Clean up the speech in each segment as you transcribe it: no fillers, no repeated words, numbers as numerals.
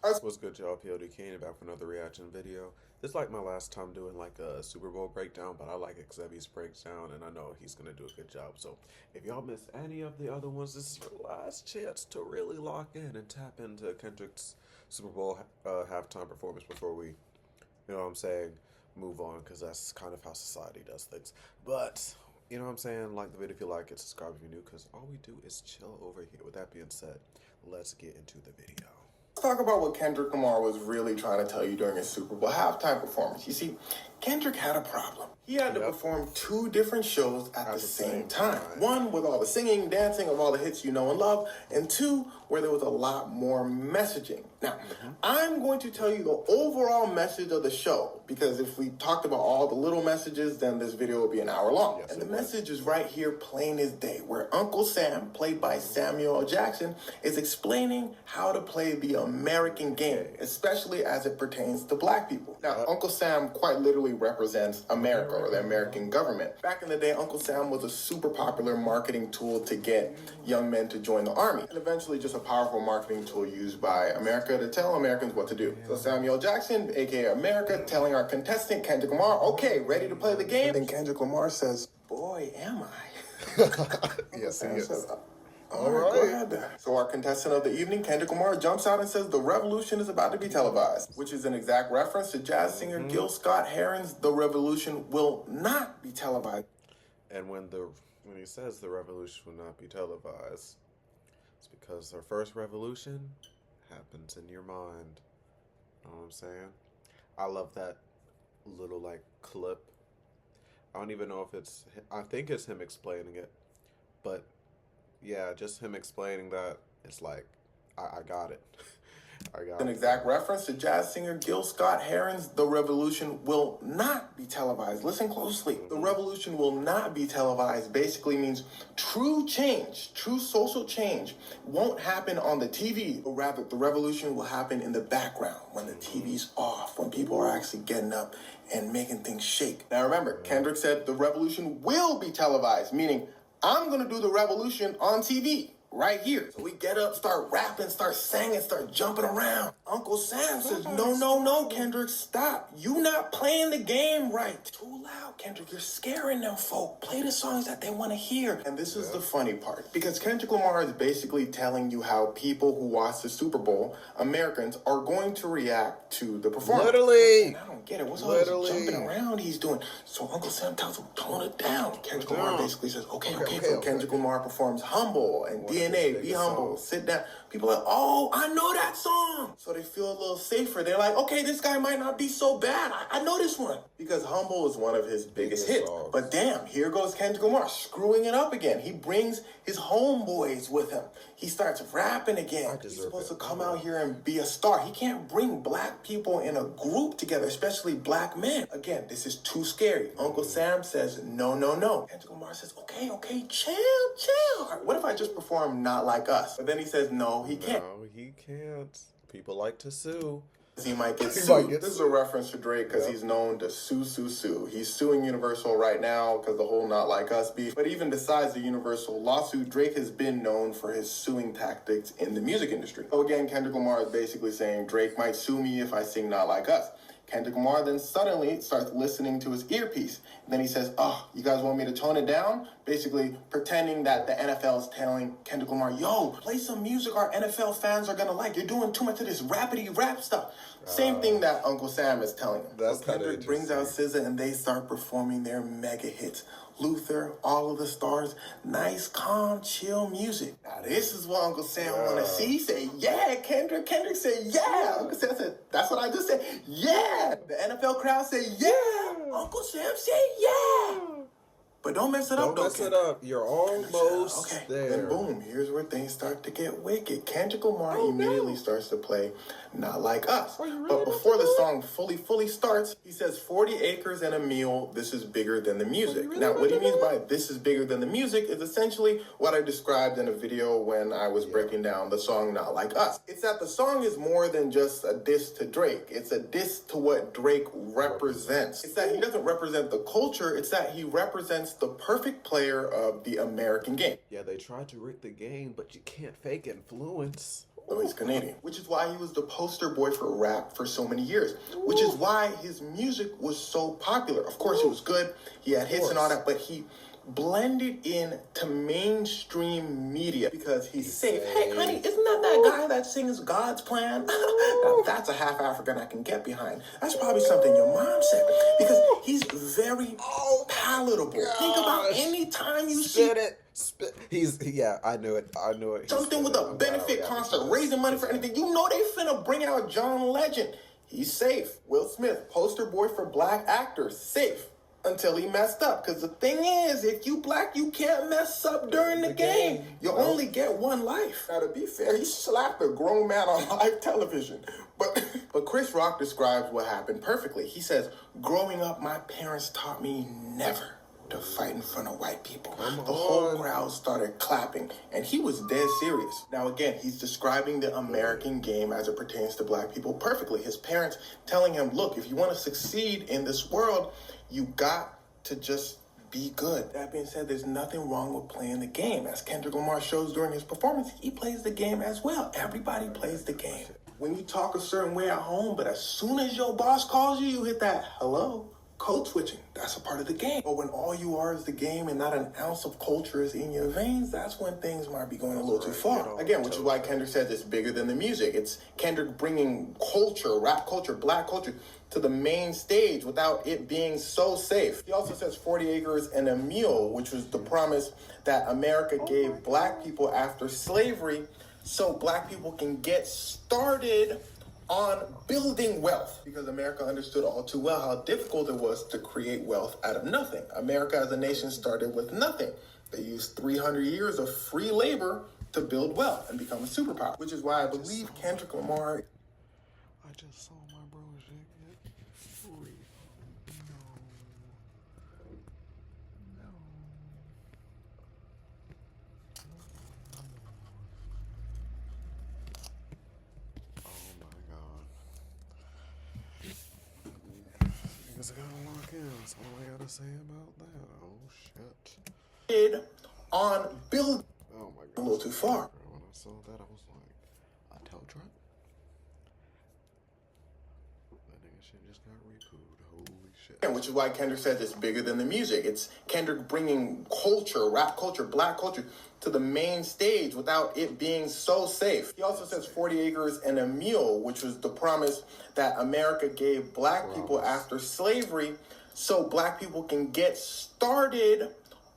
What's good, y'all? Pod.cannion back for another reaction video. This is like my last time doing like a Super Bowl breakdown, but I like xevi's breakdown, and I know he's gonna do a good job. So if y'all missed any of the other ones, this is your last chance to really lock in and tap into Kendrick's Super Bowl halftime performance before we, you know what I'm saying, move on, because that's kind of how society does things. But you know what I'm saying? Like the video if you like it, subscribe if you're new, because all we do is chill over here. With that being said, let's get into the video. Let's talk about what Kendrick Lamar was really trying to tell you during his Super Bowl halftime performance. You see, Kendrick had a problem. He had to perform two different shows at the same time. One with all the singing, dancing of all the hits you know and love, and two where there was a lot more messaging. Now, I'm going to tell you the overall message of the show, because if we talked about all the little messages, then this video will be an hour long. Yes, and the message is right here, plain as day, where Uncle Sam, played by Samuel L. Jackson, is explaining how to play the American game, especially as it pertains to black people. Now, Uncle Sam quite literally represents America, or the American government. Back in the day, Uncle Sam was a super popular marketing tool to get young men to join the army, and eventually just a powerful marketing tool used by America to tell Americans what to do. So Samuel Jackson, aka America, telling our contestant Kendrick Lamar, okay, ready to play the game? Then Kendrick Lamar says, boy, am I. Yes, he is. All right, go ahead then. So our contestant of the evening, Kendrick Lamar, jumps out and says the revolution is about to be televised, which is an exact reference to jazz singer Gil Scott-Heron's The Revolution Will Not Be Televised. And when he says the revolution will not be televised, it's because our first revolution happens in your mind. You know what I'm saying? I love that little like clip. I don't even know if I think it's him explaining it, but yeah, just him explaining that, it's like, I got it. I got an exact reference to jazz singer Gil Scott-Heron's The Revolution Will Not Be Televised. Listen closely. The revolution will not be televised basically means true change, true social change won't happen on the TV, but rather the revolution will happen in the background when the TV's off, when people are actually getting up and making things shake. Now remember, Kendrick said the revolution will be televised, meaning I'm going to do the revolution on TV. Right here. So we get up, start rapping, start singing, start jumping around. Uncle Sam says, no, Kendrick, stop. You not playing the game right. Too loud, Kendrick. You're scaring them folk. Play the songs that they want to hear. And this is the funny part, because Kendrick Lamar is basically telling you how people who watch the Super Bowl, Americans, are going to react to the performance. Literally. And I don't get it. What's all this jumping around he's doing? So Uncle Sam tells him, tone it down. Kendrick Lamar basically says, okay. So Kendrick Lamar performs Humble and DNA, Be Humble, Sit Down. People are like, oh, I know that song. So they feel a little safer. They're like, okay, this guy might not be so bad. I know this one. Because Humble is one of his biggest hits. But damn, here goes Kendrick Lamar screwing it up again. He brings his homeboys with him. He starts rapping again. He's supposed to come out here and be a star. He can't bring black people in a group together, especially black men. Again, this is too scary. Uncle Sam says, no. Kendrick Lamar says, okay, chill. Right, what if I just perform Not Like Us? But then he says, no, he can't. No, he can't. People like to sue. He might get sued. This is a reference to Drake because he's known to sue. He's suing Universal right now because the whole Not Like Us beef. But even besides the Universal lawsuit, Drake has been known for his suing tactics in the music industry. So again, Kendrick Lamar is basically saying Drake might sue me if I sing Not Like Us. Kendrick Lamar then suddenly starts listening to his earpiece. And then he says, oh, you guys want me to tone it down? Basically pretending that the NFL is telling Kendrick Lamar, yo, play some music our NFL fans are going to like. You're doing too much of this rapidy rap stuff. Same thing that Uncle Sam is telling him. That's so Kendrick brings out SZA and they start performing their mega hits. Luther, All of the Stars, nice, calm, chill music. Now this is what Uncle Sam want to see. He said, yeah, Kendrick. Kendrick said, yeah. Uncle Sam said, that's what I just said. Yeah. The NFL crowd said, yeah. Uncle Sam said, yeah. But don't mess it up, though. Don't mess it up. You're almost there. Then boom, here's where things start to get wicked. Kendrick Lamar immediately starts to play Not Like Us. But before the song fully starts, he says 40 acres and a mule, this is bigger than the music. Now, what he means by this is bigger than the music is essentially what I described in a video when I was breaking down the song Not Like Us. It's that the song is more than just a diss to Drake. It's a diss to what Drake represents. It's that he doesn't represent the culture, it's that he represents the perfect player of the American game. Yeah, they tried to rig the game, but you can't fake influence. though he's Canadian. Which is why he was the poster boy for rap for so many years. Which is why his music was so popular. Of course, it was good. He had hits and all that, but he blended in to mainstream media because he's safe. Hey, honey, isn't that guy that sings God's Plan? Now, that's a half African I can get behind. That's probably something your mom said because he's very palatable. Think about any time you see it. I knew it. Something with a benefit concert, raising money for anything. You know they finna bring out John Legend. He's safe. Will Smith, poster boy for black actors, safe. Until he messed up. Because the thing is, if you black, you can't mess up during the game. You only get one life. Now, to be fair, he slapped a grown man on live television. But Chris Rock describes what happened perfectly. He says, growing up, my parents taught me never to fight in front of white people. The whole crowd started clapping, and he was dead serious. Now, again, he's describing the American game as it pertains to black people perfectly. His parents telling him, look, if you want to succeed in this world, you got to just be good. That being said, there's nothing wrong with playing the game. As Kendrick Lamar shows during his performance, he plays the game as well. Everybody plays the game. When you talk a certain way at home, but as soon as your boss calls you, you hit that hello. Code switching, that's a part of the game. But when all you are is the game and not an ounce of culture is in your veins, that's when things might be going a little too far. Again, which is why Kendrick says it's bigger than the music. It's Kendrick bringing culture, rap culture, black culture, to the main stage without it being so safe. He also says 40 acres and a mule, which was the promise that America gave black people after slavery so black people can get started on building wealth, because America understood all too well how difficult it was to create wealth out of nothing. America as a nation started with nothing. They used 300 years of free labor to build wealth and become a superpower, which is why I believe Kendrick Lamar... I just saw my bro get free. No. Niggas gotta lock in. That's all I gotta say about that. Oh shit. On build. Oh my god. A little too far. When I saw that, I was like, a tow truck? That nigga shit just got repooed. Holy shit. And which is why Kendrick says it's bigger than the music. It's Kendrick bringing culture, rap culture, black culture, to the main stage without it being so safe. He also says 40 acres and a mule, which was the promise that America gave black people after slavery so black people can get started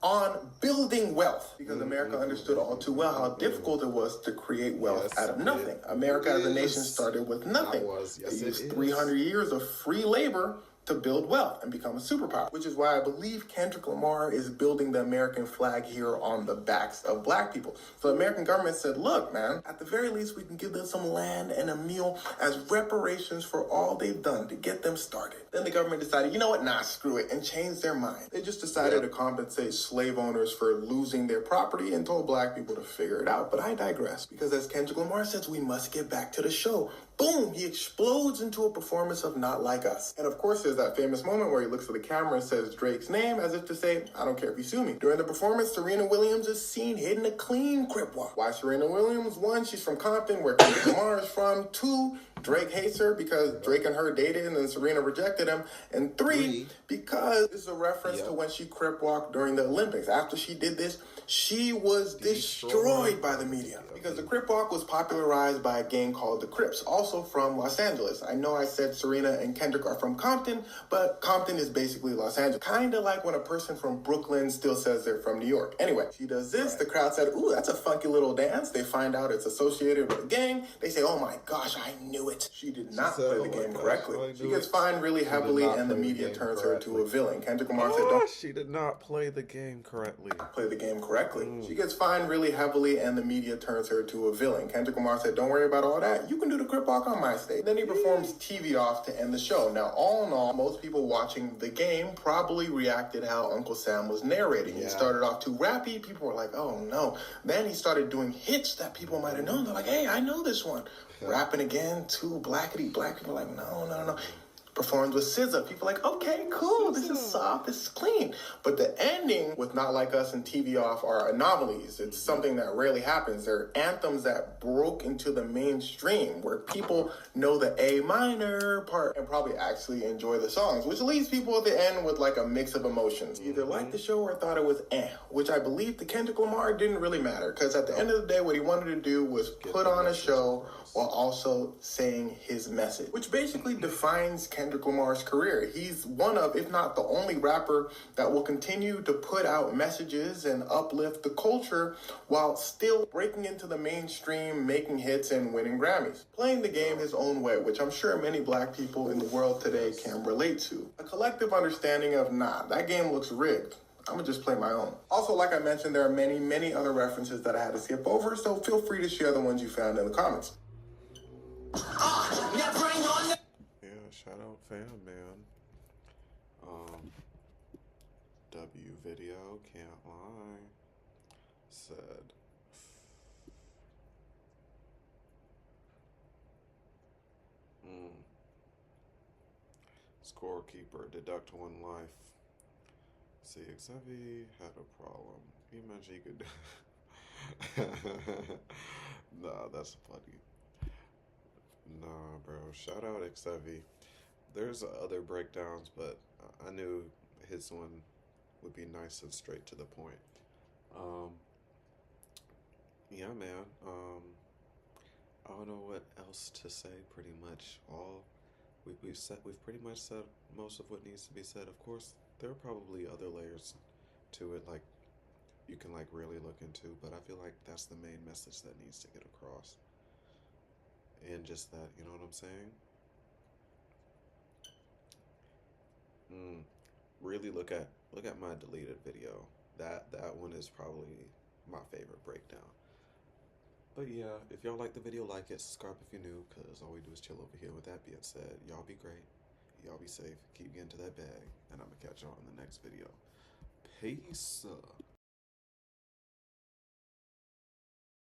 on building wealth, because America understood all too well how difficult it was to create wealth out of nothing. America as a nation started with nothing. They used 300 years of free labor to build wealth and become a superpower, which is why I believe Kendrick Lamar is building the American flag here on the backs of black people. So the American government said, look, man, at the very least, we can give them some land and a mule as reparations for all they've done to get them started. Then the government decided, you know what, nah, screw it, and changed their mind. They just decided to compensate slave owners for losing their property and told black people to figure it out. But I digress, because as Kendrick Lamar says, we must get back to the show. Boom, he explodes into a performance of Not Like Us. And of course, there's that famous moment where he looks at the camera and says Drake's name as if to say, I don't care if you sue me. During the performance, Serena Williams is seen hitting a clean crip walk. Why Serena Williams? 1, she's from Compton, where Kendrick Lamar is from. 2, Drake hates her because Drake and her dated and then Serena rejected him. And 3, because this is a reference to when she crip walked during the Olympics. After she did this, she was destroyed by the media. Because the crip walk was popularized by a gang called the Crips, also from Los Angeles. I know I said Serena and Kendrick are from Compton, but Compton is basically Los Angeles. Kind of like when a person from Brooklyn still says they're from New York. Anyway, she does this. The crowd said, ooh, that's a funky little dance. They find out it's associated with a gang. They say, oh my gosh, I knew it. She did not play the game correctly. She gets fined really heavily, and the media turns her into a villain. Kendrick Lamar said, don't. She did not play the game correctly. Play the game correctly. She gets fined really heavily, and the media turns her to a villain. Kendrick Lamar said, don't worry about all that. You can do the crip walk on my stage. Then he performs TV off to end the show. Now, all in all, most people watching the game probably reacted how Uncle Sam was narrating. He started off too rappy. People were like, oh no. Then he started doing hits that people might have known. They're like, hey, I know this one. Rapping again, too blackety black. People are like, no. performed with SZA. People like, okay, cool, this is soft, this is clean. But the ending with Not Like Us and TV Off are anomalies. It's something that rarely happens. They're anthems that broke into the mainstream where people know the A minor part and probably actually enjoy the songs, which leaves people at the end with like a mix of emotions. Either liked the show or thought it was which I believe to Kendrick Lamar didn't really matter, because at the end of the day, what he wanted to do was put on a show while also saying his message, which basically defines Kendrick Lamar's career. He's one of, if not the only rapper that will continue to put out messages and uplift the culture while still breaking into the mainstream, making hits, and winning Grammys. Playing the game his own way, which I'm sure many black people in the world today can relate to. A collective understanding of, nah, that game looks rigged. I'm gonna just play my own. Also, like I mentioned, there are many, many other references that I had to skip over, so feel free to share the ones you found in the comments. Yeah, shout out fam, man. W video, can't lie. Said. Scorekeeper, deduct 1 life. See, xevi had a problem. You mentioned you could. Nah, that's funny. Nah, bro. Shout out xevi. There's other breakdowns, but I knew his one would be nice and straight to the point. Yeah, man. I don't know what else to say. Pretty much all we've pretty much said most of what needs to be said. Of course, there are probably other layers to it, like you can like really look into, but I feel like that's the main message that needs to get across. And just that, you know what I'm saying? Really look at my deleted video. That one is probably my favorite breakdown. But yeah, if y'all like the video, like it, subscribe if you're new, because all we do is chill over here. With that being said, y'all be great, y'all be safe, keep getting to that bag, and I'm gonna catch y'all in the next video. Peace.